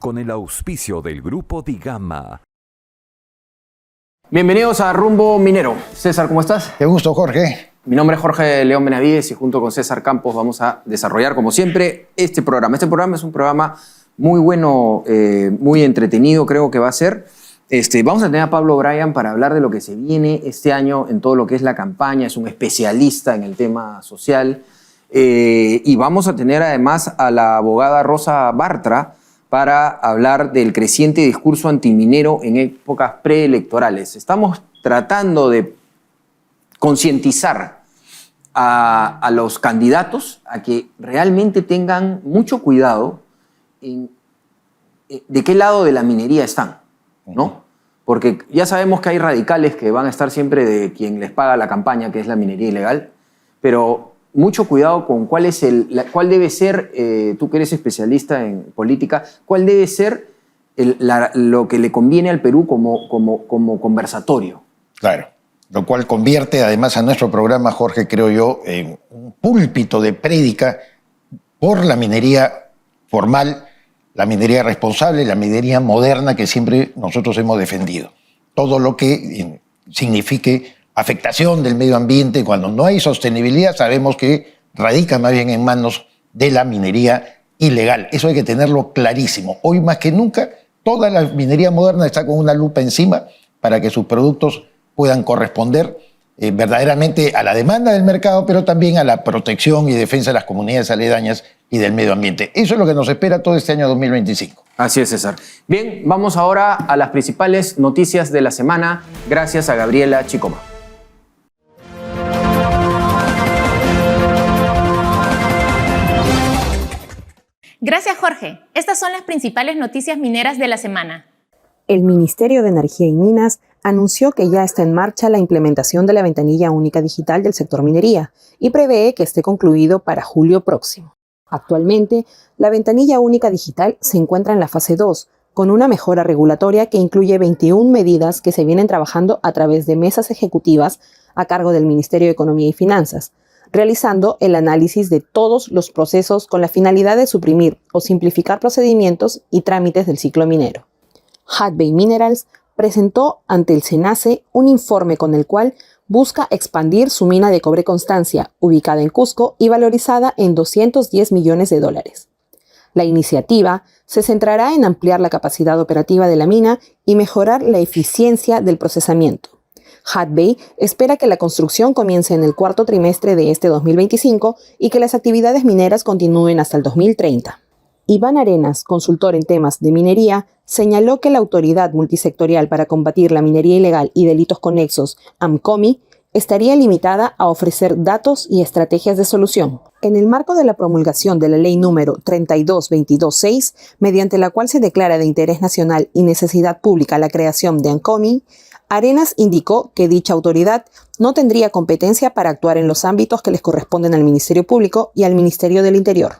con el auspicio del Grupo Digama. Bienvenidos a Rumbo Minero. César, ¿cómo estás? Qué gusto, Jorge. Mi nombre es Jorge León Benavides y junto con César Campos vamos a desarrollar, como siempre, este programa. Este programa es un programa muy bueno, muy entretenido, creo que va a ser. Vamos a tener a Pablo Bryan para hablar de lo que se viene este año en todo lo que es la campaña. Es un especialista en el tema social. Y vamos a tener además a la abogada Rosa Bartra para hablar del creciente discurso antiminero en épocas preelectorales. Estamos tratando de concientizar a los candidatos a que realmente tengan mucho cuidado en de qué lado de la minería están, ¿no? Porque ya sabemos que hay radicales que van a estar siempre de quien les paga la campaña, que es la minería ilegal, pero mucho cuidado con cuál debe ser, tú que eres especialista en política, cuál debe ser lo que le conviene al Perú como conversatorio. Claro, lo cual convierte además a nuestro programa, Jorge, creo yo, en un púlpito de prédica por la minería formal, la minería responsable, la minería moderna que siempre nosotros hemos defendido. Todo lo que signifique afectación del medio ambiente, cuando no hay sostenibilidad, sabemos que radica más bien en manos de la minería ilegal. Eso hay que tenerlo clarísimo. Hoy más que nunca, toda la minería moderna está con una lupa encima para que sus productos puedan corresponder verdaderamente a la demanda del mercado, pero también a la protección y defensa de las comunidades aledañas y del medio ambiente. Eso es lo que nos espera todo este año 2025. Así es, César. Bien, vamos ahora a las principales noticias de la semana, gracias a Gabriela Chicoma. Gracias, Jorge. Estas son las principales noticias mineras de la semana. El Ministerio de Energía y Minas anunció que ya está en marcha la implementación de la ventanilla única digital del sector minería y prevé que esté concluido para julio próximo. Actualmente, la ventanilla única digital se encuentra en la fase 2, con una mejora regulatoria que incluye 21 medidas que se vienen trabajando a través de mesas ejecutivas a cargo del Ministerio de Economía y Finanzas, realizando el análisis de todos los procesos con la finalidad de suprimir o simplificar procedimientos y trámites del ciclo minero. Hudbay Minerals presentó ante el SENACE un informe con el cual busca expandir su mina de cobre Constancia, ubicada en Cusco y valorizada en $210 millones. La iniciativa se centrará en ampliar la capacidad operativa de la mina y mejorar la eficiencia del procesamiento. Hudbay espera que la construcción comience en el cuarto trimestre de este 2025 y que las actividades mineras continúen hasta el 2030. Iván Arenas, consultor en temas de minería, señaló que la Autoridad Multisectorial para Combatir la Minería Ilegal y Delitos Conexos, AMCOMI, estaría limitada a ofrecer datos y estrategias de solución. En el marco de la promulgación de la Ley número 32226, mediante la cual se declara de interés nacional y necesidad pública la creación de AMCOMI, Arenas indicó que dicha autoridad no tendría competencia para actuar en los ámbitos que les corresponden al Ministerio Público y al Ministerio del Interior.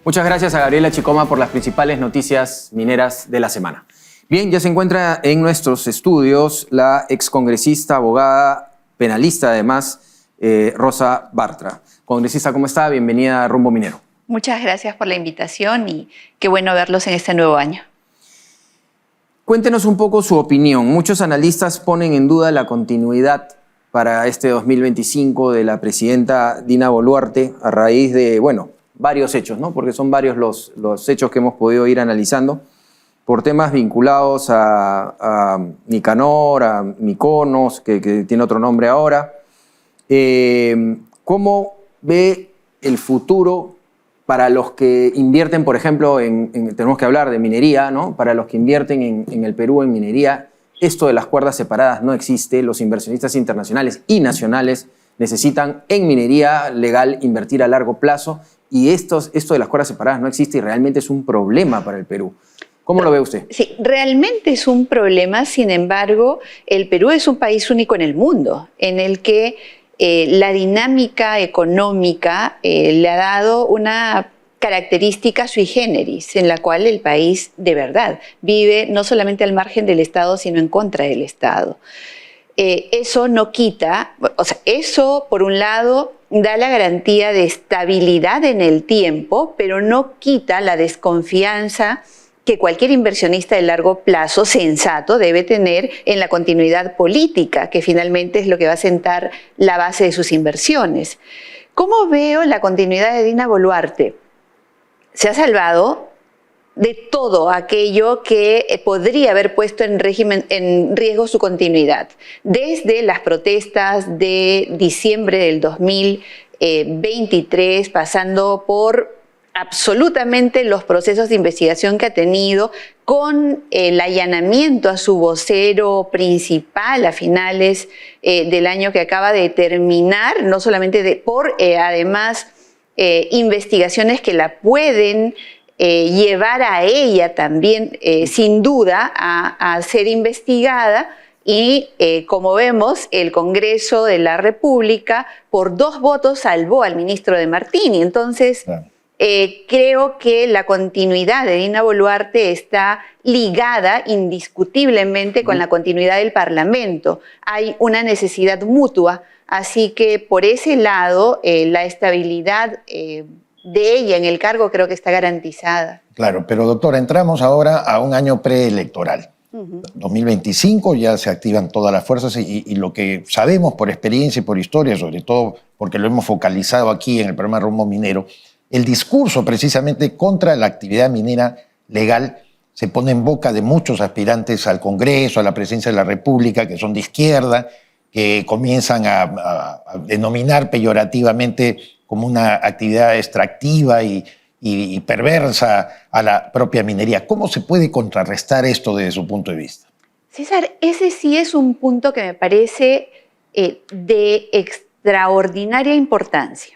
Muchas gracias a Gabriela Chicoma por las principales noticias mineras de la semana. Bien, ya se encuentra en nuestros estudios la excongresista, abogada, penalista además, Rosa Bartra. Congresista, ¿cómo está? Bienvenida a Rumbo Minero. Muchas gracias por la invitación y qué bueno verlos en este nuevo año. Cuéntenos un poco su opinión. Muchos analistas ponen en duda la continuidad para este 2025 de la presidenta Dina Boluarte a raíz de, varios hechos, ¿no? Porque son varios los hechos que hemos podido ir analizando por temas vinculados a Nicanor, a Mykonos, que tiene otro nombre ahora. ¿Cómo ve el futuro para los que invierten, por ejemplo, tenemos que hablar de minería, ¿no? Para los que invierten en el Perú en minería, esto de las cuerdas separadas no existe. Los inversionistas internacionales y nacionales necesitan en minería legal invertir a largo plazo y esto de las cuerdas separadas no existe y realmente es un problema para el Perú. ¿Cómo lo ve usted? Sí, realmente es un problema. Sin embargo, el Perú es un país único en el mundo, en el que la dinámica económica le ha dado una característica sui generis, en la cual el país de verdad vive no solamente al margen del Estado, sino en contra del Estado. Eso no quita, eso por un lado da la garantía de estabilidad en el tiempo, pero no quita la desconfianza que cualquier inversionista de largo plazo sensato debe tener en la continuidad política, que finalmente es lo que va a sentar la base de sus inversiones. ¿Cómo veo la continuidad de Dina Boluarte? Se ha salvado de todo aquello que podría haber puesto en riesgo su continuidad. Desde las protestas de diciembre del 2023, pasando por absolutamente los procesos de investigación que ha tenido, con el allanamiento a su vocero principal a finales del año que acaba de terminar, no solamente por además investigaciones que la pueden llevar a ella también, sin duda, a ser investigada. Y como vemos, el Congreso de la República, por 2 votos, salvó al ministro de Martini. Entonces, claro, creo que la continuidad de Dina Boluarte está ligada indiscutiblemente con la continuidad del Parlamento. Hay una necesidad mutua, así que por ese lado la estabilidad de ella en el cargo creo que está garantizada. Claro, pero doctora, entramos ahora a un año preelectoral. 2025 ya se activan todas las fuerzas y lo que sabemos por experiencia y por historia, sobre todo porque lo hemos focalizado aquí en el programa Rumbo Minero, el discurso precisamente contra la actividad minera legal se pone en boca de muchos aspirantes al Congreso, a la presidencia de la República, que son de izquierda, que comienzan a denominar peyorativamente como una actividad extractiva y perversa a la propia minería. ¿Cómo se puede contrarrestar esto desde su punto de vista? César, ese sí es un punto que me parece de extraordinaria importancia.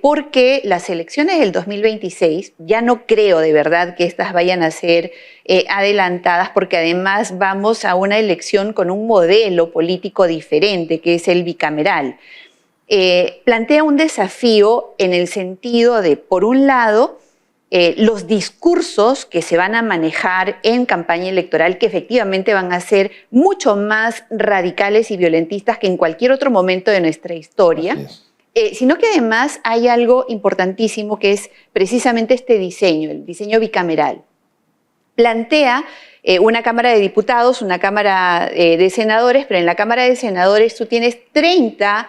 Porque las elecciones del 2026, ya no creo de verdad que estas vayan a ser adelantadas, porque además vamos a una elección con un modelo político diferente, que es el bicameral. Plantea un desafío en el sentido de, por un lado, los discursos que se van a manejar en campaña electoral, que efectivamente van a ser mucho más radicales y violentistas que en cualquier otro momento de nuestra historia. Sino que además hay algo importantísimo que es precisamente este diseño, el diseño bicameral. Plantea una Cámara de Diputados, una Cámara de Senadores, pero en la Cámara de Senadores tú tienes 30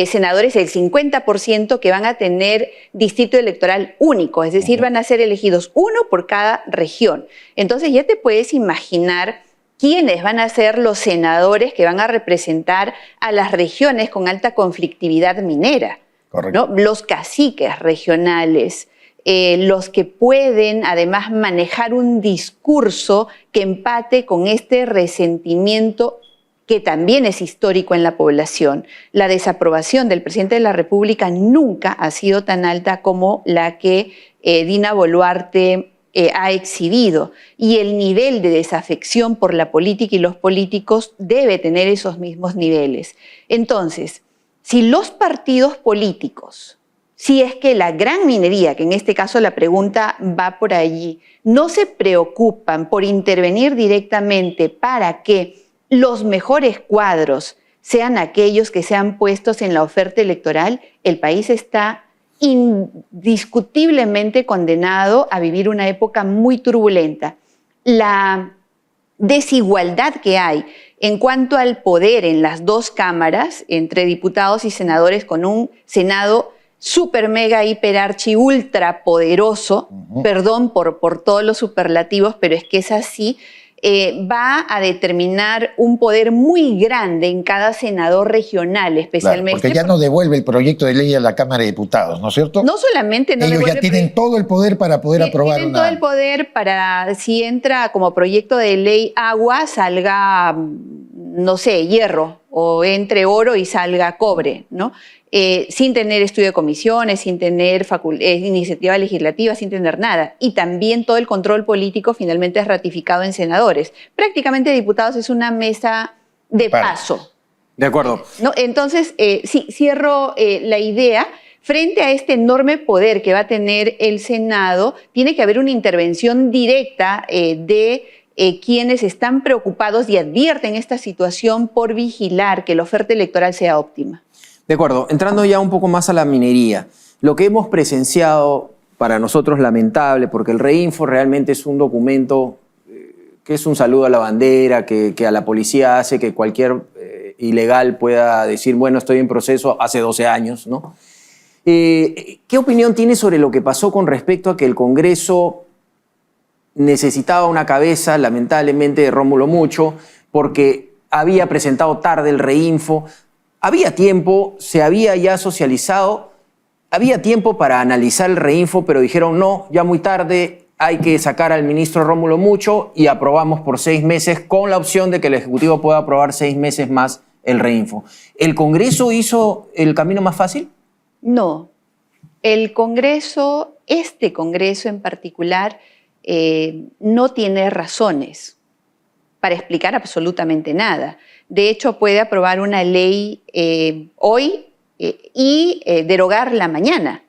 senadores, el 50% que van a tener distrito electoral único, es decir, van a ser elegidos uno por cada región. Entonces ya te puedes imaginar quiénes van a ser los senadores que van a representar a las regiones con alta conflictividad minera. Correcto. ¿No? Los caciques regionales, los que pueden además manejar un discurso que empate con este resentimiento que también es histórico en la población. La desaprobación del presidente de la República nunca ha sido tan alta como la que Dina Boluarte ha exhibido, y el nivel de desafección por la política y los políticos debe tener esos mismos niveles. Entonces, si los partidos políticos, si es que la gran minería, que en este caso la pregunta va por allí, no se preocupan por intervenir directamente para que los mejores cuadros sean aquellos que sean puestos en la oferta electoral, el país está indiscutiblemente condenado a vivir una época muy turbulenta. La desigualdad que hay en cuanto al poder en las 2 cámaras, entre diputados y senadores, con un Senado súper, mega, hiper, archi, ultra poderoso, perdón por todos los superlativos, pero es que es así, va a determinar un poder muy grande en cada senador regional, especialmente. Claro, porque ya no devuelve el proyecto de ley a la Cámara de Diputados, ¿no es cierto? No solamente no ellos ya tienen todo el poder para poder aprobar tienen todo el poder para, si entra como proyecto de ley agua, salga, no sé, hierro, o entre oro y salga cobre, ¿no? Sin tener estudio de comisiones, sin tener iniciativa legislativa, sin tener nada. Y también todo el control político finalmente es ratificado en senadores. Prácticamente diputados es una mesa de paso. De acuerdo. ¿No? Entonces, sí, cierro la idea. Frente a este enorme poder que va a tener el Senado, tiene que haber una intervención directa de quienes están preocupados y advierten esta situación por vigilar que la oferta electoral sea óptima. De acuerdo, entrando ya un poco más a la minería, lo que hemos presenciado para nosotros lamentable, porque el Reinfo realmente es un documento que es un saludo a la bandera, que a la policía hace que cualquier ilegal pueda decir, bueno, estoy en proceso hace 12 años, ¿no? ¿Qué opinión tiene sobre lo que pasó con respecto a que el Congreso necesitaba una cabeza, lamentablemente, de Rómulo Mucho, porque había presentado tarde el Reinfo? Había tiempo, se había ya socializado, había tiempo para analizar el Reinfo, pero dijeron no, ya muy tarde, hay que sacar al ministro Rómulo Mucho y aprobamos por 6 meses con la opción de que el Ejecutivo pueda aprobar 6 meses más el Reinfo. ¿El Congreso hizo el camino más fácil? No. El Congreso, este Congreso en particular, no tiene razones para explicar absolutamente nada. De hecho, puede aprobar una ley hoy y derogarla mañana,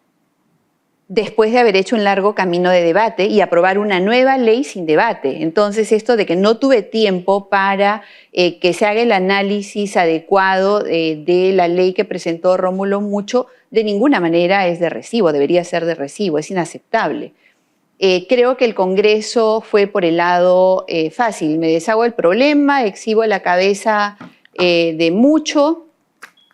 después de haber hecho un largo camino de debate y aprobar una nueva ley sin debate. Entonces, esto de que no tuve tiempo para que se haga el análisis adecuado de la ley que presentó Rómulo Mucho, de ninguna manera es de recibo, debería ser de recibo, es inaceptable. Creo que el Congreso fue por el lado fácil. Me deshago el problema, exhibo la cabeza de Mucho,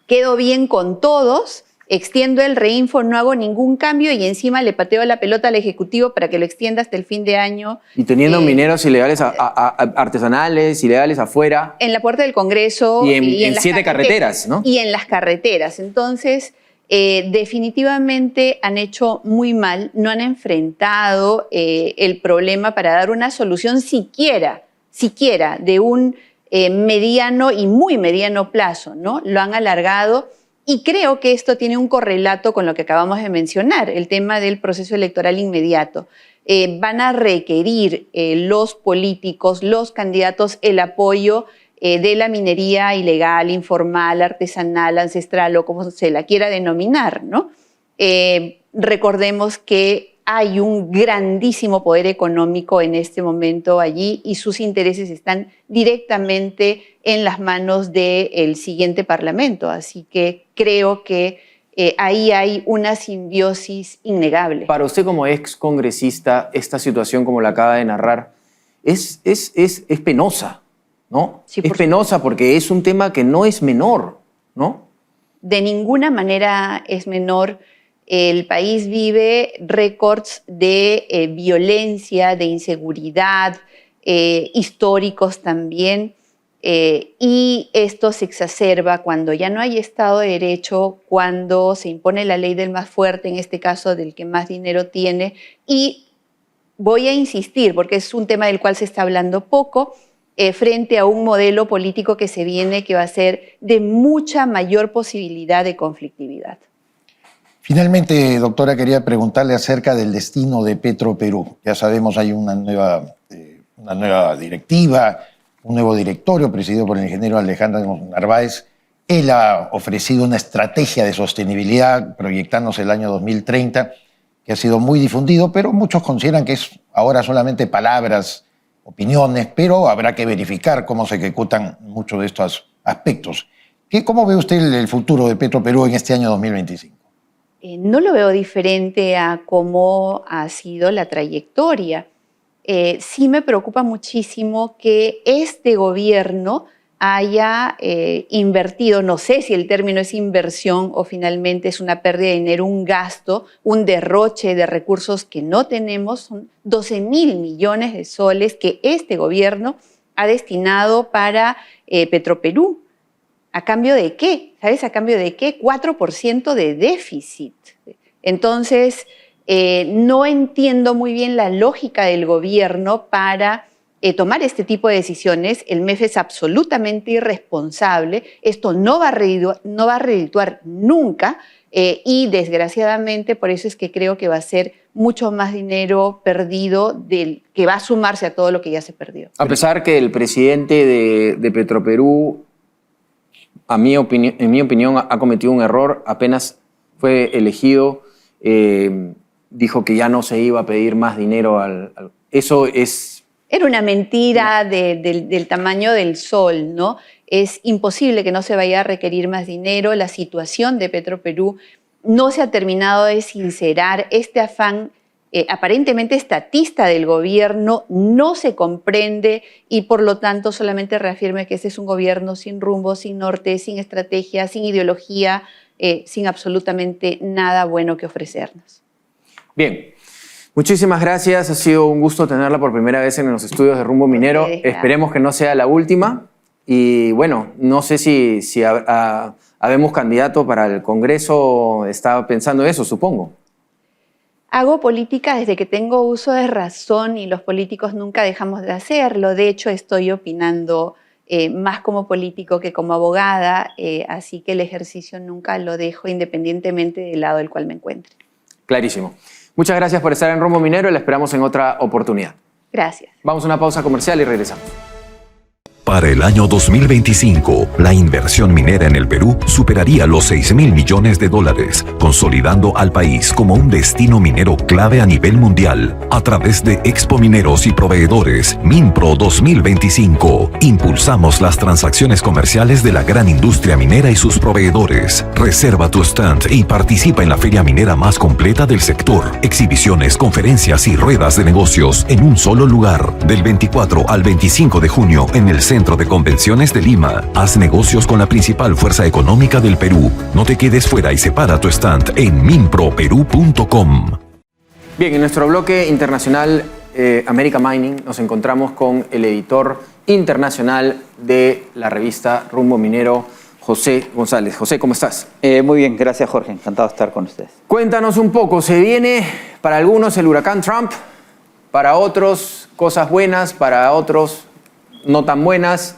quedo bien con todos, extiendo el Reinfo, no hago ningún cambio y encima le pateo la pelota al Ejecutivo para que lo extienda hasta el fin de año. Y teniendo mineros ilegales, artesanales, ilegales afuera. En la puerta del Congreso. Y en las 7 carreteras, ¿no? Y en las carreteras. Entonces, definitivamente han hecho muy mal, no han enfrentado el problema para dar una solución siquiera de un mediano y muy mediano plazo, ¿no? Lo han alargado. Y creo que esto tiene un correlato con lo que acabamos de mencionar, el tema del proceso electoral inmediato. Van a requerir los políticos, los candidatos, el apoyo de la minería ilegal, informal, artesanal, ancestral o como se la quiera denominar, ¿no? Recordemos que hay un grandísimo poder económico en este momento allí y sus intereses están directamente en las manos del siguiente Parlamento. Así que creo que ahí hay una simbiosis innegable. Para usted como ex congresista, esta situación como la acaba de narrar es penosa, ¿no? Sí, es penosa porque es un tema que no es menor, ¿no? De ninguna manera es menor. El país vive récords de violencia, de inseguridad, históricos también, y esto se exacerba cuando ya no hay Estado de Derecho, cuando se impone la ley del más fuerte, en este caso del que más dinero tiene, y voy a insistir, porque es un tema del cual se está hablando poco, frente a un modelo político que se viene que va a ser de mucha mayor posibilidad de conflictividad. Finalmente, doctora, quería preguntarle acerca del destino de Petroperú. Ya sabemos, hay una nueva directiva, un nuevo directorio presidido por el ingeniero Alejandro Narváez. Él ha ofrecido una estrategia de sostenibilidad proyectándose el año 2030, que ha sido muy difundido, pero muchos consideran que es ahora solamente palabras, opiniones, pero habrá que verificar cómo se ejecutan muchos de estos aspectos. ¿Cómo ve usted el futuro de Petroperú en este año 2025? No lo veo diferente a cómo ha sido la trayectoria. Sí me preocupa muchísimo que este gobierno haya invertido, no sé si el término es inversión o finalmente es una pérdida de dinero, un gasto, un derroche de recursos que no tenemos. Son 12.000 millones de soles que este gobierno ha destinado para Petroperú. ¿A cambio de qué? ¿Sabes? ¿A cambio de qué? 4% de déficit. Entonces, no entiendo muy bien la lógica del gobierno para tomar este tipo de decisiones. El MEF es absolutamente irresponsable. Esto no va a redituar nunca y, desgraciadamente, por eso es que creo que va a ser mucho más dinero perdido del que va a sumarse a todo lo que ya se perdió. A pesar que el presidente de Petroperú, en mi opinión, ha cometido un error. Apenas fue elegido, dijo que ya no se iba a pedir más dinero. Eso es... Era una mentira del tamaño del sol, ¿no? Es imposible que no se vaya a requerir más dinero. La situación de Petroperú no se ha terminado de sincerar. Este afán aparentemente estatista del gobierno no se comprende y por lo tanto solamente reafirma que este es un gobierno sin rumbo, sin norte, sin estrategia, sin ideología, sin absolutamente nada bueno que ofrecernos. Bien, muchísimas gracias. Ha sido un gusto tenerla por primera vez en los estudios de Rumbo Minero. Esperemos que no sea la última. Y bueno, no sé si habemos candidato para el Congreso. Estaba pensando eso, supongo. Hago política desde que tengo uso de razón y los políticos nunca dejamos de hacerlo. De hecho, estoy opinando más como político que como abogada, así que el ejercicio nunca lo dejo independientemente del lado del cual me encuentre. Clarísimo. Muchas gracias por estar en Rumbo Minero y la esperamos en otra oportunidad. Gracias. Vamos a una pausa comercial y regresamos. Para el año 2025, la inversión minera en el Perú superaría los $6.000 millones, consolidando al país como un destino minero clave a nivel mundial. A través de Expo Mineros y Proveedores, Minpro 2025, impulsamos las transacciones comerciales de la gran industria minera y sus proveedores. Reserva tu stand y participa en la feria minera más completa del sector. Exhibiciones, conferencias y ruedas de negocios en un solo lugar. Del 24 al 25 de junio en el Centro de Convenciones de Lima. Haz negocios con la principal fuerza económica del Perú. No te quedes fuera y separa tu stand en minproperú.com. Bien, en nuestro bloque internacional America Mining nos encontramos con el editor internacional de la revista Rumbo Minero, José González. José, ¿cómo estás? Muy bien, gracias Jorge, encantado de estar con ustedes. Cuéntanos un poco, se viene para algunos el huracán Trump, para otros cosas buenas, para otros no tan buenas,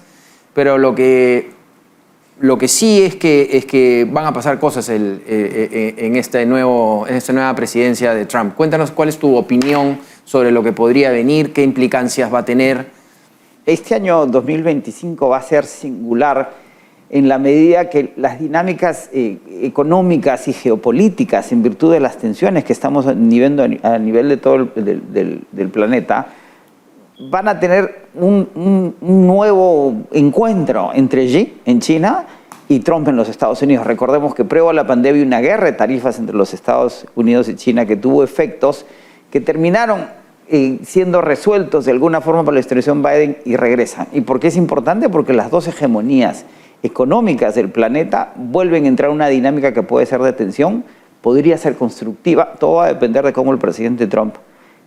pero lo que sí es que van a pasar cosas en esta nueva presidencia de Trump. Cuéntanos cuál es tu opinión sobre lo que podría venir, qué implicancias va a tener. Este año 2025 va a ser singular en la medida que las dinámicas económicas y geopolíticas, en virtud de las tensiones que estamos viviendo a nivel de todo del planeta, van a tener un nuevo encuentro entre Xi en China y Trump en los Estados Unidos. Recordemos que previo a la pandemia una guerra de tarifas entre los Estados Unidos y China que tuvo efectos que terminaron siendo resueltos de alguna forma por la administración Biden y regresan. ¿Y por qué es importante? Porque las dos hegemonías económicas del planeta vuelven a entrar en una dinámica que puede ser de tensión, podría ser constructiva. Todo va a depender de cómo el presidente Trump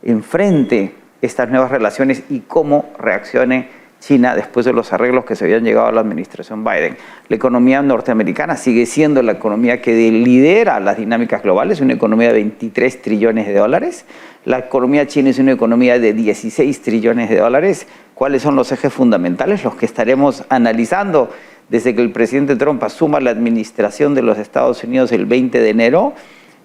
enfrente estas nuevas relaciones y cómo reaccione China después de los arreglos que se habían llegado a la administración Biden. La economía norteamericana sigue siendo la economía que lidera las dinámicas globales, una economía de 23 trillones de dólares. La economía china es una economía de 16 trillones de dólares. ¿Cuáles son los ejes fundamentales? Los que estaremos analizando desde que el presidente Trump asuma la administración de los Estados Unidos el 20 de enero,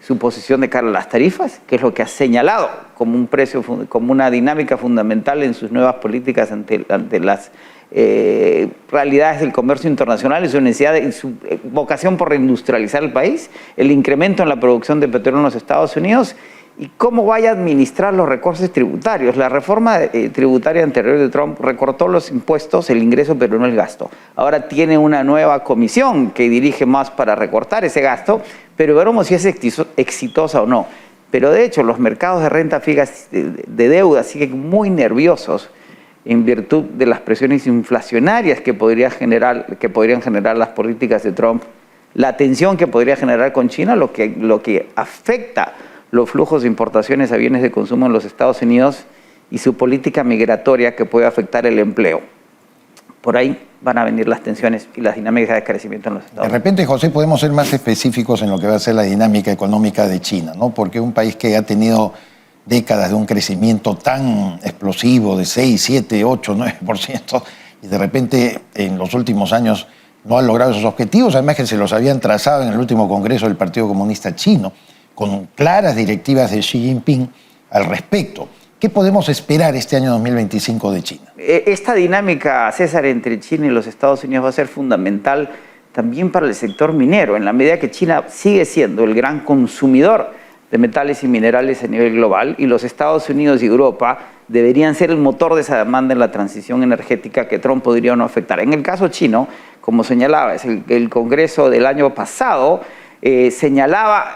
su posición de cara a las tarifas, que es lo que ha señalado como un precio, como una dinámica fundamental en sus nuevas políticas ante las realidades del comercio internacional y su necesidad y su vocación por reindustrializar el país, el incremento en la producción de petróleo en los Estados Unidos y cómo vaya a administrar los recortes tributarios. La reforma tributaria anterior de Trump recortó los impuestos, el ingreso, pero no el gasto. Ahora tiene una nueva comisión que dirige más para recortar ese gasto, pero veremos si es exitosa o no. Pero de hecho los mercados de renta fija de deuda siguen muy nerviosos en virtud de las presiones inflacionarias que podrían generar las políticas de Trump, la tensión que podría generar con China, lo que afecta los flujos de importaciones a bienes de consumo en los Estados Unidos y su política migratoria que puede afectar el empleo. Por ahí van a venir las tensiones y las dinámicas de crecimiento en los Estados Unidos. De repente, José, podemos ser más específicos en lo que va a ser la dinámica económica de China, ¿no? Porque un país que ha tenido décadas de un crecimiento tan explosivo de 6, 7, 8, 9%, y de repente en los últimos años no ha logrado esos objetivos, además que se los habían trazado en el último Congreso del Partido Comunista Chino, con claras directivas de Xi Jinping al respecto. ¿Qué podemos esperar este año 2025 de China? Esta dinámica, César, entre China y los Estados Unidos va a ser fundamental también para el sector minero, en la medida que China sigue siendo el gran consumidor de metales y minerales a nivel global y los Estados Unidos y Europa deberían ser el motor de esa demanda en la transición energética que Trump podría o no afectar. En el caso chino, como señalaba, el Congreso del año pasado señalaba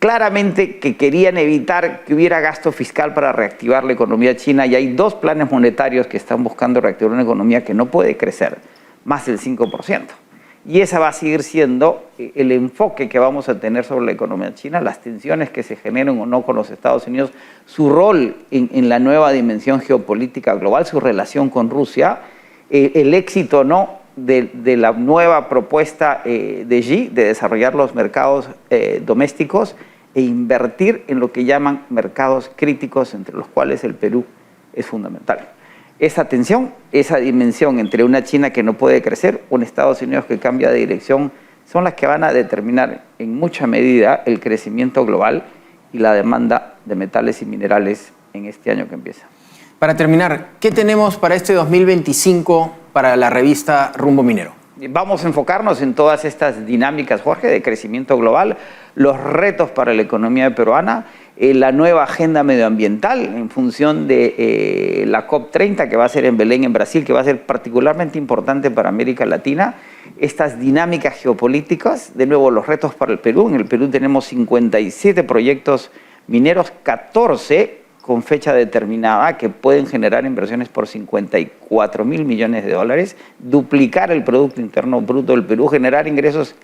claramente que querían evitar que hubiera gasto fiscal para reactivar la economía china, y hay dos planes monetarios que están buscando reactivar una economía que no puede crecer más del 5%. Y esa va a seguir siendo el enfoque que vamos a tener sobre la economía china, las tensiones que se generen o no con los Estados Unidos, su rol en la nueva dimensión geopolítica global, su relación con Rusia, el éxito o no de la nueva propuesta de Xi de desarrollar los mercados domésticos e invertir en lo que llaman mercados críticos, entre los cuales el Perú es fundamental. Esa tensión, esa dimensión entre una China que no puede crecer, un Estados Unidos que cambia de dirección, son las que van a determinar en mucha medida el crecimiento global y la demanda de metales y minerales en este año que empieza. Para terminar, ¿qué tenemos para este 2025 para la revista Rumbo Minero? Vamos a enfocarnos en todas estas dinámicas, Jorge, de crecimiento global, los retos para la economía peruana, la nueva agenda medioambiental en función de la COP30 que va a ser en Belén, en Brasil, que va a ser particularmente importante para América Latina, estas dinámicas geopolíticas, de nuevo los retos para el Perú. En el Perú tenemos 57 proyectos mineros, 14 con fecha determinada, que pueden generar inversiones por 54.000 millones de dólares, duplicar el Producto Interno Bruto del Perú, generar ingresos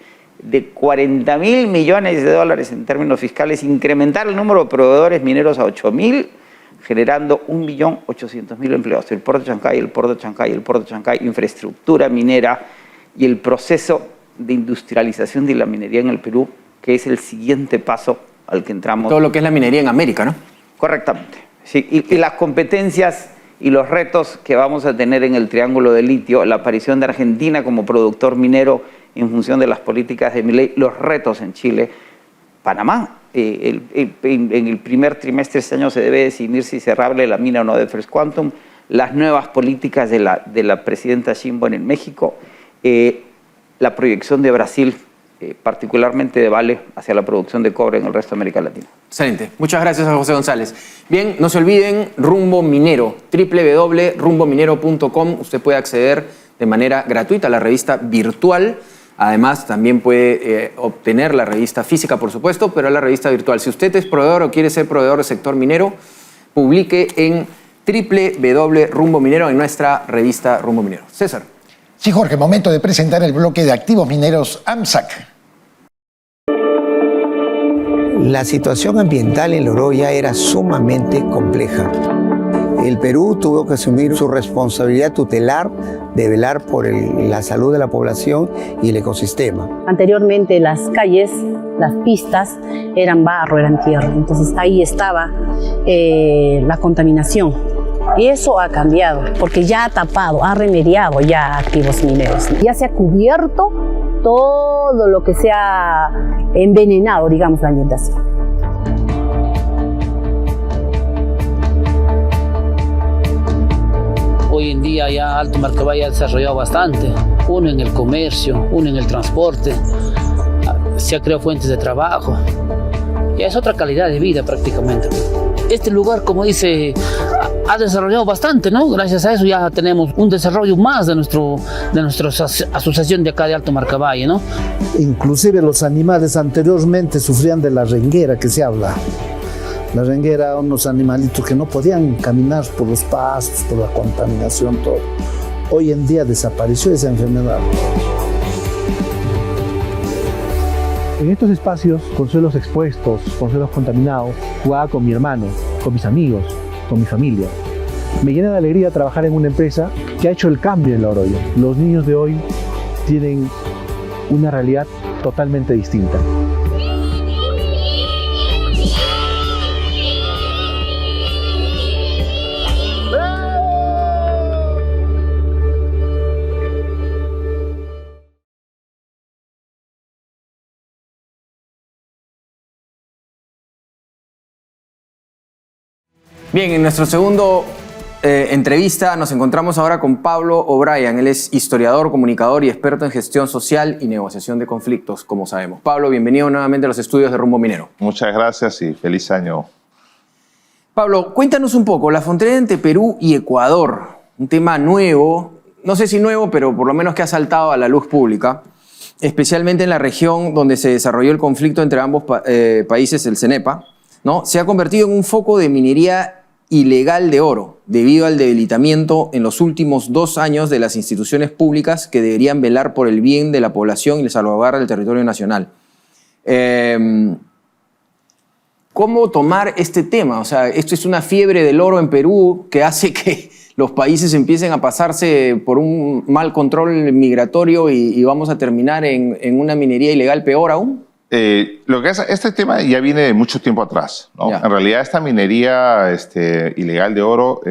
de 40.000 millones de dólares en términos fiscales, incrementar el número de proveedores mineros a 8.000, generando 1.800.000 empleos. El puerto de Chancay, el puerto de Chancay, el puerto de Chancay, infraestructura minera y el proceso de industrialización de la minería en el Perú, que es el siguiente paso al que entramos. Todo lo que es la minería en América, ¿no? Correctamente. Sí, y las competencias y los retos que vamos a tener en el Triángulo del Litio, la aparición de Argentina como productor minero en función de las políticas de Milei, los retos en Chile, Panamá. En el primer trimestre de este año se debe decidir si cerrable la mina o no de First Quantum, las nuevas políticas de la presidenta Sheinbaum en México, la proyección de Brasil, particularmente de Vale, hacia la producción de cobre en el resto de América Latina. Excelente. Muchas gracias a José González. Bien, no se olviden, Rumbo Minero, www.rumbominero.com. Usted puede acceder de manera gratuita a la revista virtual. Además, también puede obtener la revista física, por supuesto, pero la revista virtual. Si usted es proveedor o quiere ser proveedor del sector minero, publique en www.rumbo minero en nuestra revista Rumbo Minero. César. Sí, Jorge, momento de presentar el bloque de activos mineros AMSAC. La situación ambiental en Loroya era sumamente compleja. El Perú tuvo que asumir su responsabilidad tutelar de velar por la salud de la población y el ecosistema. Anteriormente las calles, las pistas eran barro, eran tierra, entonces ahí estaba la contaminación. Y eso ha cambiado, porque ya ha tapado, ha remediado ya activos mineros. Ya se ha cubierto todo lo que se ha envenenado, digamos, la ambientación. Hoy en día ya Alto Marcabay ha desarrollado bastante, uno en el comercio, uno en el transporte, se ha creado fuentes de trabajo, ya es otra calidad de vida prácticamente. Este lugar, como dice, ha desarrollado bastante, ¿no? Gracias a eso ya tenemos un desarrollo más de nuestra asociación de acá de Alto Marcabay, ¿no? Inclusive los animales anteriormente sufrían de la renguera que se habla. La renguera, unos animalitos que no podían caminar por los pastos, por la contaminación, todo. Hoy en día desapareció esa enfermedad. En estos espacios, con suelos expuestos, con suelos contaminados, jugaba con mi hermano, con mis amigos, con mi familia. Me llena de alegría trabajar en una empresa que ha hecho el cambio en Loroya. Los niños de hoy tienen una realidad totalmente distinta. Bien, en nuestro segundo entrevista nos encontramos ahora con Pablo O'Brien. Él es historiador, comunicador y experto en gestión social y negociación de conflictos, como sabemos. Pablo, bienvenido nuevamente a los estudios de Rumbo Minero. Muchas gracias y feliz año. Pablo, cuéntanos un poco, la frontera entre Perú y Ecuador, un tema nuevo, no sé si nuevo, pero por lo menos que ha saltado a la luz pública. especialmente en la región donde se desarrolló el conflicto entre ambos países, el CENEPA, ¿no? Se ha convertido en un foco de minería ilegal de oro, debido al debilitamiento en los últimos 2 años de las instituciones públicas que deberían velar por el bien de la población y la salvaguarda del territorio nacional. ¿Cómo tomar este tema? O sea, esto es una fiebre del oro en Perú que hace que los países empiecen a pasarse por un mal control migratorio y vamos a terminar en una minería ilegal peor aún. Lo que es, este tema ya viene de mucho tiempo atrás, ¿no? En realidad esta minería ilegal de oro,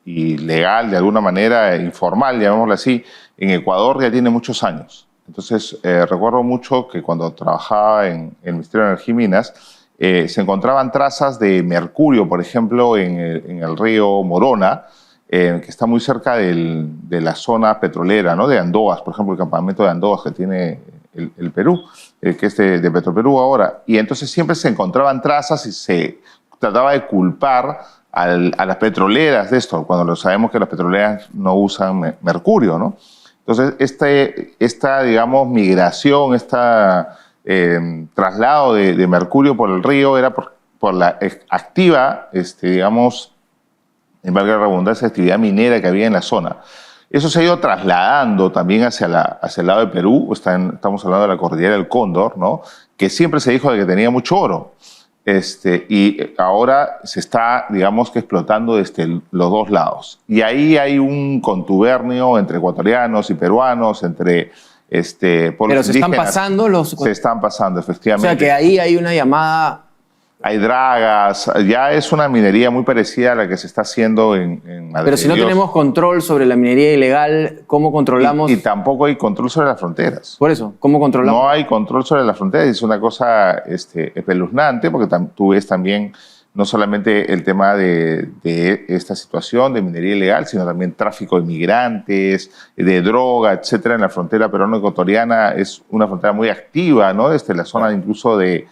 ilegal de alguna manera, informal, llamémoslo así, en Ecuador ya tiene muchos años. Entonces recuerdo mucho que cuando trabajaba en el Ministerio de Energía y Minas, se encontraban trazas de mercurio, por ejemplo, en el río Morona, que está muy cerca de la zona petrolera, ¿no? De Andoas, por ejemplo, el campamento de Andoas que tiene el Perú, que es de Petroperú ahora. Y entonces siempre se encontraban trazas y se trataba de culpar a las petroleras de esto, cuando sabemos que las petroleras no usan mercurio, ¿no? Entonces, esta digamos, migración, traslado de mercurio por el río era por la activa, digamos, en valga la redundancia, actividad minera que había en la zona. Eso se ha ido trasladando también hacia el lado de Perú. Estamos hablando de la cordillera del Cóndor, ¿no? Que siempre se dijo de que tenía mucho oro. Y ahora se está, digamos, que explotando desde los dos lados. Y ahí hay un contubernio entre ecuatorianos y peruanos, entre pueblos Pero se están indígenas. pasando los... Se están pasando, efectivamente. O sea, que ahí hay una llamada... Hay dragas, ya es una minería muy parecida a la que se está haciendo en Madrid. Pero si no tenemos control sobre la minería ilegal, ¿cómo controlamos? Y tampoco hay control sobre las fronteras. Por eso, ¿cómo controlamos? No hay control sobre las fronteras, es una cosa espeluznante, porque tú ves también no solamente el tema de esta situación de minería ilegal, sino también tráfico de migrantes, de droga, etcétera, en la frontera peruano-ecuatoriana. Es una frontera muy activa, ¿no? Desde la zona incluso de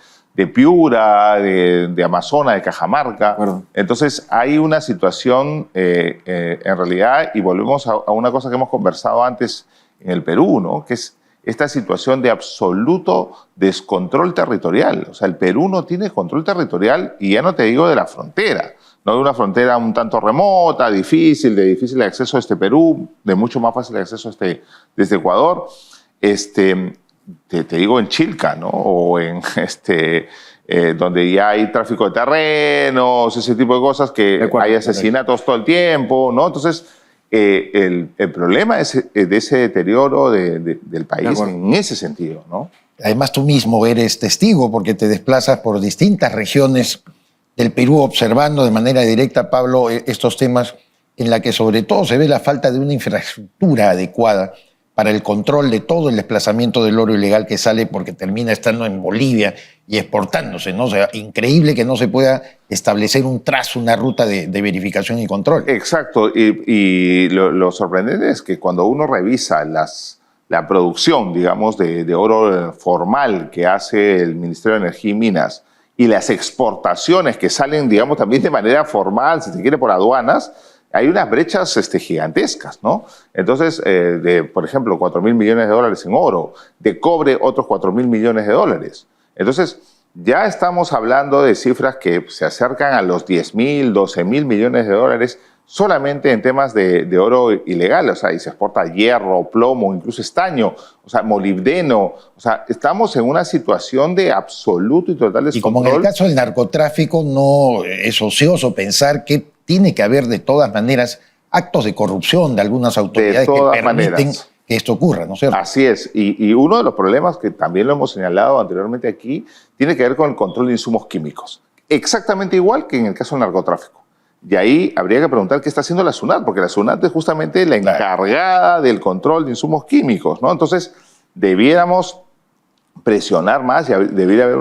Piura, de Amazonas, de Cajamarca. Bueno. Entonces hay una situación en realidad, y volvemos a una cosa que hemos conversado antes en el Perú, ¿no? Que es esta situación de absoluto descontrol territorial. O sea, el Perú no tiene control territorial, y ya no te digo de la frontera, no de una frontera un tanto remota, de difícil acceso a Perú, de mucho más fácil acceso desde Ecuador. Te digo en Chilca, ¿no? O en donde ya hay tráfico de terrenos, ese tipo de cosas, que hay asesinatos todo el tiempo, ¿no? Entonces, el problema es de ese deterioro del país en ese sentido, ¿no? Además, tú mismo eres testigo porque te desplazas por distintas regiones del Perú observando de manera directa, Pablo, estos temas en la que sobre todo se ve la falta de una infraestructura adecuada para el control de todo el desplazamiento del oro ilegal que sale, porque termina estando en Bolivia y exportándose, ¿no? O sea, increíble que no se pueda establecer un trazo, una ruta de verificación y control. Exacto, y lo sorprendente es que cuando uno revisa la producción, digamos, de oro formal que hace el Ministerio de Energía y Minas y las exportaciones que salen, digamos, también de manera formal, si se quiere, por aduanas, hay unas brechas gigantescas, ¿no? Entonces, por ejemplo, 4.000 millones de dólares en oro, de cobre otros 4.000 millones de dólares. Entonces, ya estamos hablando de cifras que se acercan a los 10.000, 12.000 millones de dólares solamente en temas de oro ilegal. O sea, y se exporta hierro, plomo, incluso estaño, o sea, molibdeno. O sea, estamos en una situación de absoluto y total descontrol. Y como en el caso del narcotráfico, no es ocioso pensar que tiene que haber de todas maneras actos de corrupción de algunas autoridades que permiten que esto ocurra, ¿no es cierto? Así es. Y uno de los problemas que también lo hemos señalado anteriormente aquí tiene que ver con el control de insumos químicos. Exactamente igual que en el caso del narcotráfico. Y ahí habría que preguntar qué está haciendo la SUNAT, porque la SUNAT es justamente la encargada del control de insumos químicos, ¿no? Entonces, debiéramos presionar más y debería haber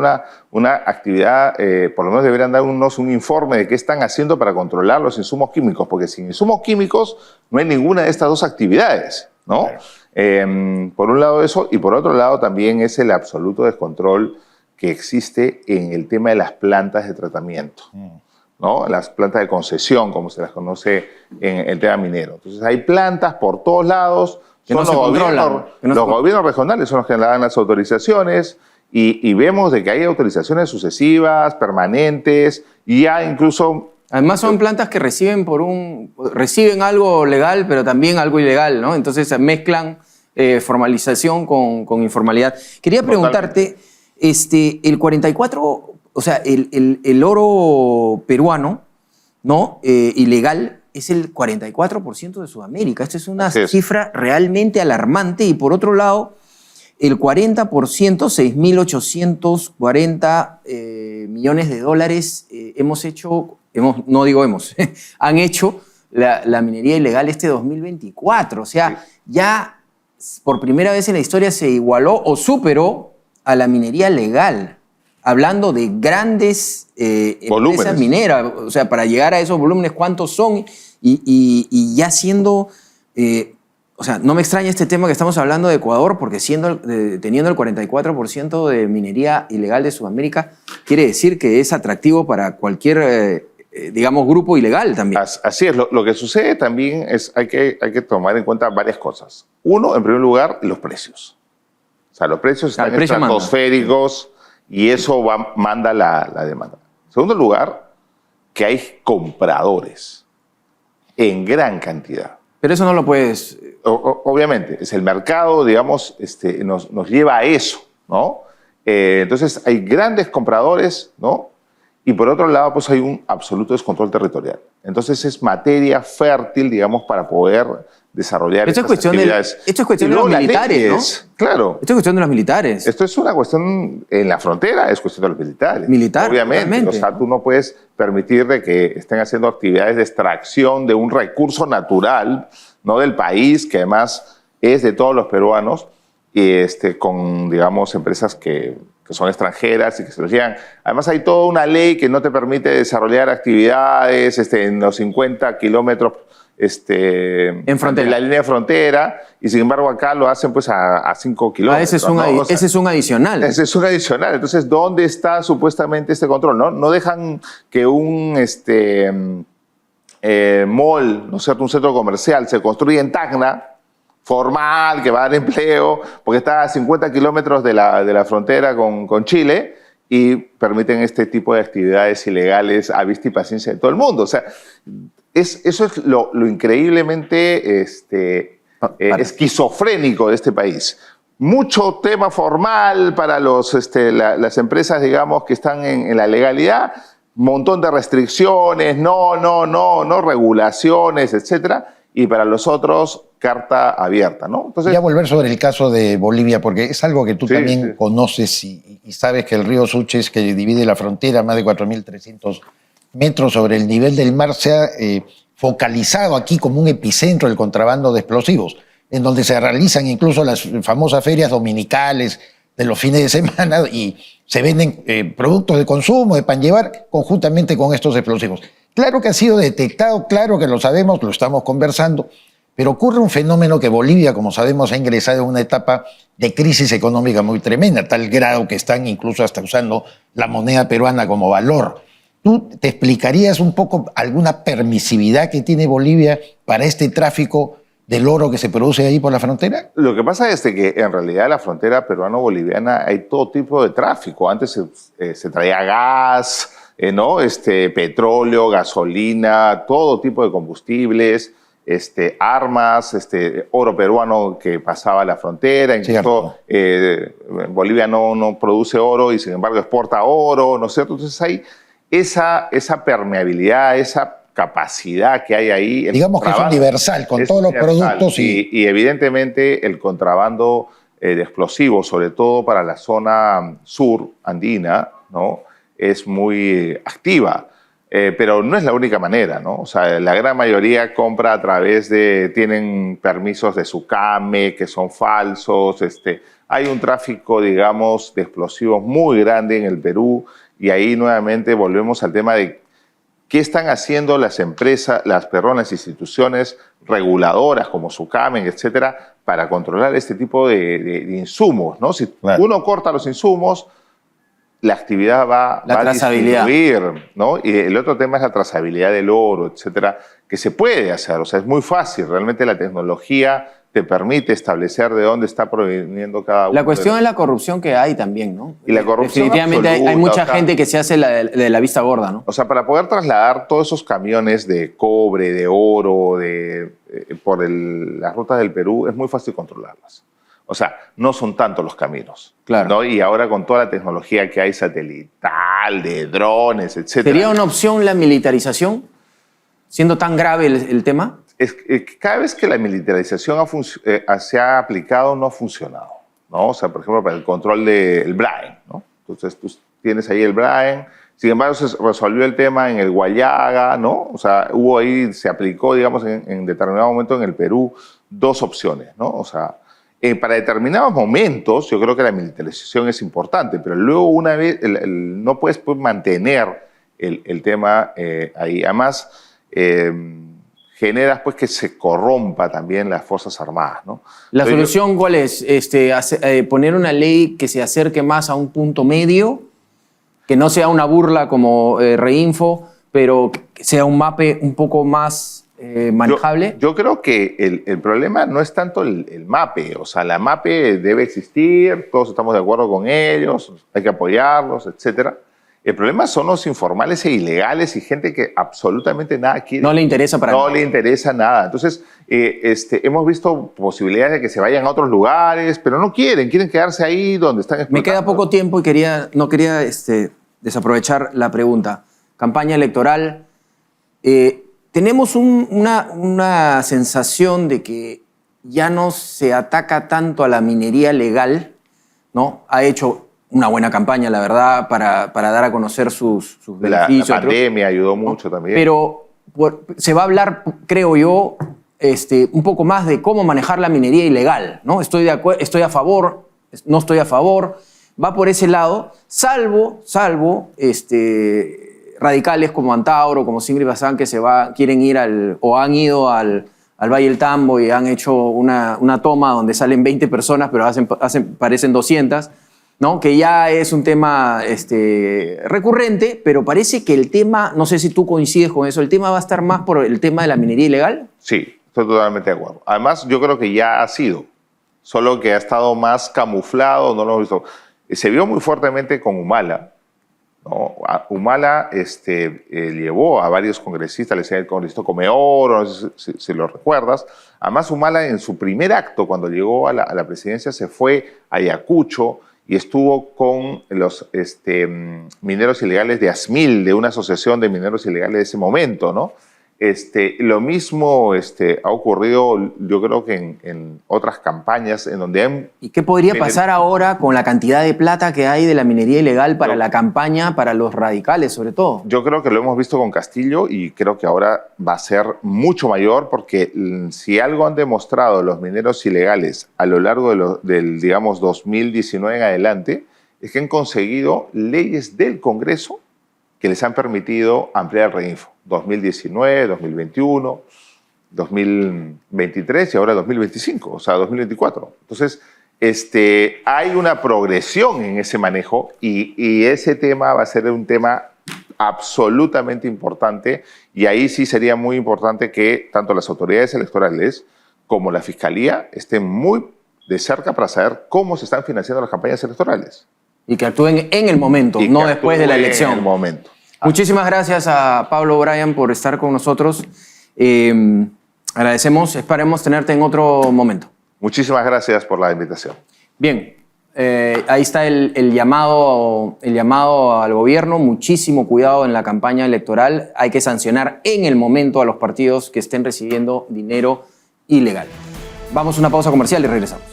una actividad, por lo menos deberían darnos un informe de qué están haciendo para controlar los insumos químicos, porque sin insumos químicos no hay ninguna de estas dos actividades, ¿no? Claro. Por un lado eso, y por otro lado también es el absoluto descontrol que existe en el tema de las plantas de tratamiento, ¿no? Las plantas de concesión, como se las conoce en el tema minero. Entonces hay plantas por todos lados, Los gobiernos regionales son los que le dan las autorizaciones y vemos de que hay autorizaciones sucesivas, permanentes, y ya incluso... Además son plantas que reciben algo legal, pero también algo ilegal, ¿no? Entonces mezclan formalización con informalidad. Quería preguntarte, el 44, o sea, el oro peruano, ¿no? Ilegal, es el 44% de Sudamérica. Esta es una cifra realmente alarmante. Y por otro lado, el 40%, 6.840 millones de dólares han hecho la minería ilegal este 2024. O sea, ya por primera vez en la historia se igualó o superó a la minería legal. Hablando de grandes empresas mineras, o sea, para llegar a esos volúmenes, ¿cuántos son? Y ya siendo, o sea, no me extraña este tema que estamos hablando de Ecuador, porque teniendo el 44% de minería ilegal de Sudamérica, quiere decir que es atractivo para cualquier, digamos, grupo ilegal también. Así es, lo que sucede también es, hay que tomar en cuenta varias cosas. Uno, en primer lugar, los precios. O sea, los precios están estratosféricos. Y eso manda la demanda. En segundo lugar, que hay compradores en gran cantidad. Pero eso no lo puedes... Obviamente, es el mercado, digamos, nos lleva a eso, ¿no? Entonces, hay grandes compradores, ¿no? Y por otro lado, pues hay un absoluto descontrol territorial. Entonces, es materia fértil, digamos, para poder desarrollar estas actividades. Esto es cuestión de los militares, ¿no? Claro. Esto es cuestión de los militares. Esto es una cuestión, en la frontera es cuestión de los militares. Obviamente. Totalmente. O sea, tú no puedes permitir de que estén haciendo actividades de extracción de un recurso natural, no del país, que además es de todos los peruanos, y con, digamos, empresas que son extranjeras y que se los llevan. Además, hay toda una ley que no te permite desarrollar actividades en los 50 kilómetros en frontera. De la línea de frontera, y sin embargo acá lo hacen pues a 5 kilómetros. Ese es un adicional. Ese es un adicional. Entonces, ¿dónde está supuestamente este control? No dejan que un mall, ¿no es cierto?, un centro comercial se construya en Tacna, formal, que va a dar empleo, porque está a 50 kilómetros de la frontera con Chile, y permiten este tipo de actividades ilegales a vista y paciencia de todo el mundo. O sea, eso es lo increíblemente esquizofrénico de este país. Mucho tema formal para las empresas, digamos, que están en la legalidad, montón de restricciones, no regulaciones, etcétera, y para los otros, carta abierta, ¿no? Entonces, voy a volver sobre el caso de Bolivia, porque es algo que tú también conoces y sabes que el río Suches, que divide la frontera, más de 4.300 metros sobre el nivel del mar, se ha focalizado aquí como un epicentro del contrabando de explosivos, en donde se realizan incluso las famosas ferias dominicales de los fines de semana y se venden productos de consumo, de pan llevar, conjuntamente con estos explosivos. Claro que ha sido detectado, claro que lo sabemos, lo estamos conversando, pero ocurre un fenómeno que Bolivia, como sabemos, ha ingresado en una etapa de crisis económica muy tremenda, a tal grado que están incluso hasta usando la moneda peruana como valor. ¿Tú te explicarías un poco alguna permisividad que tiene Bolivia para este tráfico del oro que se produce ahí por la frontera? Lo que pasa es que en realidad en la frontera peruano-boliviana hay todo tipo de tráfico. Antes se traía gas, petróleo, gasolina, todo tipo de combustibles, armas, oro peruano que pasaba la frontera. Incluso Bolivia no produce oro y sin embargo exporta oro, ¿no es cierto? Entonces hay esa permeabilidad, esa capacidad que hay ahí. Digamos que es universal, con todos los productos. Y evidentemente el contrabando de explosivos, sobre todo para la zona sur andina, ¿no?, es muy activa. Pero no es la única manera, ¿no? O sea, la gran mayoría compra a través tienen permisos de SUCAME que son falsos. Hay un tráfico, digamos, de explosivos muy grande en el Perú, y ahí nuevamente volvemos al tema de qué están haciendo las empresas, las instituciones reguladoras como SUCAME, etcétera, para controlar este tipo de insumos, ¿no? Si uno corta los insumos, la actividad va a disminuir, ¿no? Y el otro tema es la trazabilidad del oro, etcétera, que se puede hacer. O sea, es muy fácil. Realmente la tecnología te permite establecer de dónde está proveniendo cada uno. La cuestión es la corrupción que hay también, ¿no? Y la corrupción definitivamente absoluta, hay mucha o sea, gente que se hace de la vista gorda, ¿no? O sea, para poder trasladar todos esos camiones de cobre, de oro, por las rutas del Perú, es muy fácil controlarlas. O sea, no son tantos los caminos. Claro. ¿no? Y ahora con toda la tecnología que hay satelital, de drones, etc. ¿Sería una opción la militarización, siendo tan grave el tema? Cada vez que la militarización se ha aplicado, no ha funcionado, ¿no? O sea, por ejemplo, para el control del Brain, ¿no? Entonces, tú tienes ahí el Brain. Sin embargo, se resolvió el tema en el Guayaga, ¿no? O sea, se aplicó, digamos, en determinado momento en el Perú, 2 opciones, ¿no? O sea, para determinados momentos, yo creo que la militarización es importante, pero luego una vez, no puedes mantener el tema ahí. Además, generas pues que se corrompa también las Fuerzas Armadas, ¿no? ¿La solución cuál es? ¿Poner una ley que se acerque más a un punto medio? Que no sea una burla como Reinfo, pero que sea un mape un poco más manejable. Yo creo que el problema no es tanto el mape. O sea, la mape debe existir, todos estamos de acuerdo con ellos, hay que apoyarlos, etcétera. El problema son los informales e ilegales y gente que absolutamente nada quiere. No le interesa para nada. No le interesa nada. Entonces, hemos visto posibilidades de que se vayan a otros lugares, pero no quieren quedarse ahí donde están explotando. Me queda poco tiempo y no quería desaprovechar la pregunta. Campaña electoral. Tenemos una sensación de que ya no se ataca tanto a la minería legal, ¿no? Ha hecho una buena campaña, la verdad, para dar a conocer sus beneficios. La pandemia ayudó mucho también. Pero se va a hablar, creo yo, un poco más de cómo manejar la minería ilegal, ¿no? Estoy a favor, no estoy a favor, va por ese lado, salvo radicales como Antauro, como Singri Bazán, que quieren ir han ido al Valle del Tambo y han hecho una toma donde salen 20 personas, pero parecen 200, ¿no? Que ya es un tema recurrente, pero parece que el tema, no sé si tú coincides con eso, el tema va a estar más por el tema de la minería ilegal. Sí, estoy totalmente de acuerdo. Además, yo creo que ya ha sido, solo que ha estado más camuflado, no lo hemos visto. Se vio muy fuertemente con Humala, ¿no? Humala llevó a varios congresistas, le decía el congresista Come Oro, no sé si lo recuerdas. Además, Humala en su primer acto, cuando llegó a la presidencia, se fue a Ayacucho y estuvo con los mineros ilegales de ASMIL, de una asociación de mineros ilegales de ese momento, ¿no? Lo mismo ha ocurrido, yo creo que en otras campañas en donde han... ¿Y qué podría pasar ahora con la cantidad de plata que hay de la minería ilegal para la campaña, para los radicales sobre todo? Yo creo que lo hemos visto con Castillo y creo que ahora va a ser mucho mayor porque si algo han demostrado los mineros ilegales a lo largo del digamos, 2019 en adelante, es que han conseguido leyes del Congreso que les han permitido ampliar el Reinfo. 2019, 2021, 2023 y ahora 2025, o sea, 2024. Entonces, hay una progresión en ese manejo y ese tema va a ser un tema absolutamente importante y ahí sí sería muy importante que tanto las autoridades electorales como la Fiscalía estén muy de cerca para saber cómo se están financiando las campañas electorales. Y que actúen en el momento, no después de la elección. En el momento. Muchísimas gracias a Pablo Bryan por estar con nosotros. Agradecemos, esperemos tenerte en otro momento. Muchísimas gracias por la invitación. Bien, ahí está el llamado al gobierno. Muchísimo cuidado en la campaña electoral. Hay que sancionar en el momento a los partidos que estén recibiendo dinero ilegal. Vamos a una pausa comercial y regresamos.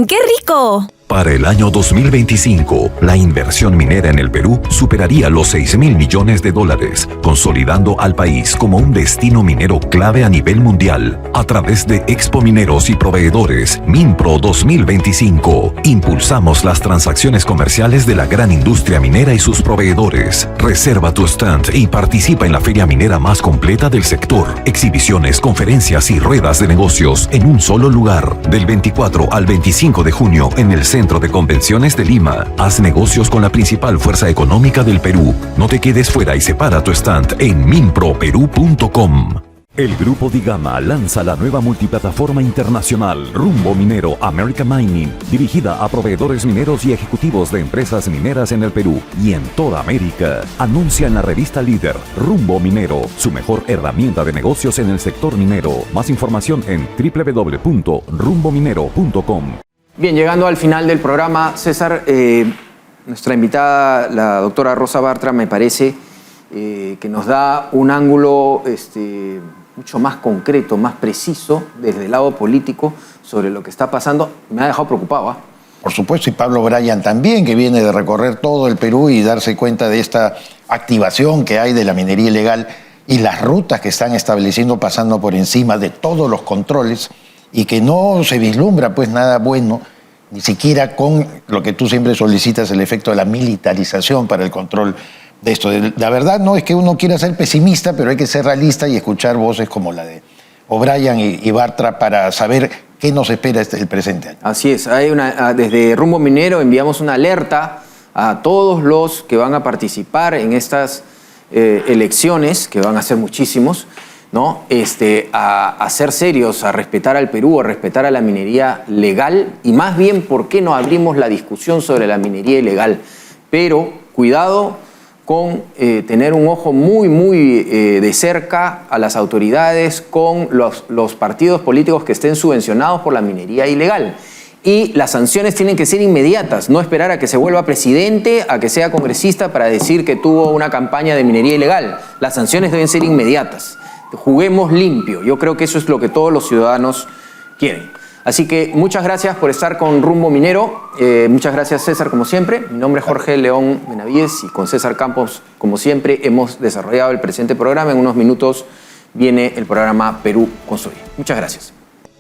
¡Qué rico! Para el el año 2025, la inversión minera en el Perú superaría los 6.000 millones de dólares, consolidando al país como un destino minero clave a nivel mundial. A través de Expo Mineros y Proveedores, Minpro 2025, impulsamos las transacciones comerciales de la gran industria minera y sus proveedores. Reserva tu stand y participa en la feria minera más completa del sector. Exhibiciones, conferencias y ruedas de negocios en un solo lugar. Del 24 al 25 de junio en el Centro de Convenciones de Lima. Haz negocios con la principal fuerza económica del Perú. No te quedes fuera y separa tu stand en minproperú.com. El Grupo Digama lanza la nueva multiplataforma internacional Rumbo Minero America Mining, dirigida a proveedores mineros y ejecutivos de empresas mineras en el Perú y en toda América. Anuncia en la revista Líder Rumbo Minero, su mejor herramienta de negocios en el sector minero. Más información en www.rumbominero.com. Bien, llegando al final del programa, César, nuestra invitada, la doctora Rosa Bartra, me parece que nos da un ángulo mucho más concreto, más preciso, desde el lado político, sobre lo que está pasando. Me ha dejado preocupado. Por supuesto, y Pablo Bryan también, que viene de recorrer todo el Perú y darse cuenta de esta activación que hay de la minería ilegal y las rutas que están estableciendo pasando por encima de todos los controles, y que no se vislumbra pues nada bueno, ni siquiera con lo que tú siempre solicitas, el efecto de la militarización para el control de esto. La verdad no es que uno quiera ser pesimista, pero hay que ser realista y escuchar voces como la de O'Brien y Bartra para saber qué nos espera el presente año. Así es, desde Rumbo Minero enviamos una alerta a todos los que van a participar en estas elecciones, que van a ser muchísimos, ¿no? A ser serios, a respetar al Perú, a respetar a la minería legal, y más bien, ¿por qué no abrimos la discusión sobre la minería ilegal? Pero cuidado con tener un ojo muy de cerca a las autoridades, con los partidos políticos que estén subvencionados por la minería ilegal. Y las sanciones tienen que ser inmediatas, no esperar a que se vuelva presidente, a que sea congresista para decir que tuvo una campaña de minería ilegal. Las sanciones deben ser inmediatas. Juguemos limpio. Yo creo que eso es lo que todos los ciudadanos quieren. Así que muchas gracias por estar con Rumbo Minero. Muchas gracias, César, como siempre. Mi nombre es Jorge León Benavides y con César Campos, como siempre, hemos desarrollado el presente programa. En unos minutos viene el programa Perú Construye. Muchas gracias.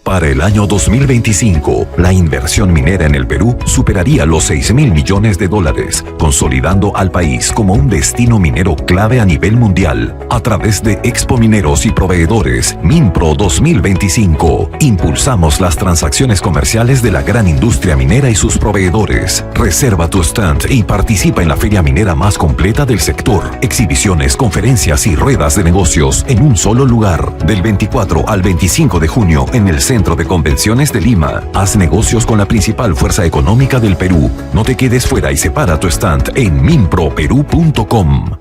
Para el año 2025, la inversión minera en el Perú superaría los 6.000 millones de dólares, consolidando al país como un destino minero clave a nivel mundial. A través de Expo Mineros y Proveedores, Minpro 2025, impulsamos las transacciones comerciales de la gran industria minera y sus proveedores. Reserva tu stand y participa en la feria minera más completa del sector. Exhibiciones, conferencias y ruedas de negocios en un solo lugar. Del 24 al 25 de junio en el Centro de Convenciones de Lima. Haz negocios con la principal fuerza económica del Perú. No te quedes fuera y separa tu stand en minproperú.com.